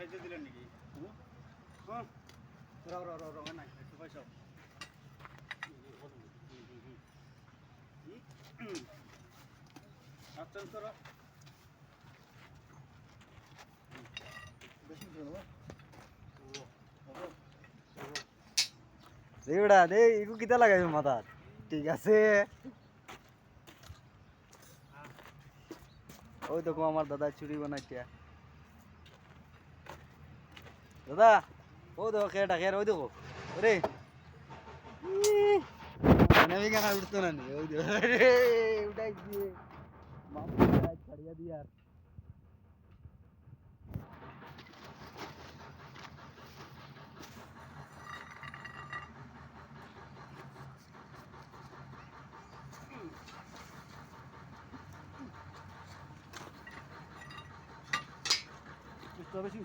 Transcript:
খাইতে দিলেন নাকি হ্যাঁ রাও রাও রাও রাও না একটু পয়সা আচ্ছা করো দেউড়া দে ইকু কিতা লাগাইছো মাথাত ঠিক আছে ওই দেখো আমার দাদা চুরি বানাইছে দাদা ও দেখো খেটা খের ওই দেখো ওরে আমি কেন উঠতো না নি ওই দেখো রে উঠাই দিয়ে মামু ছাড়িয়া দিয়ে আর একটু বেশি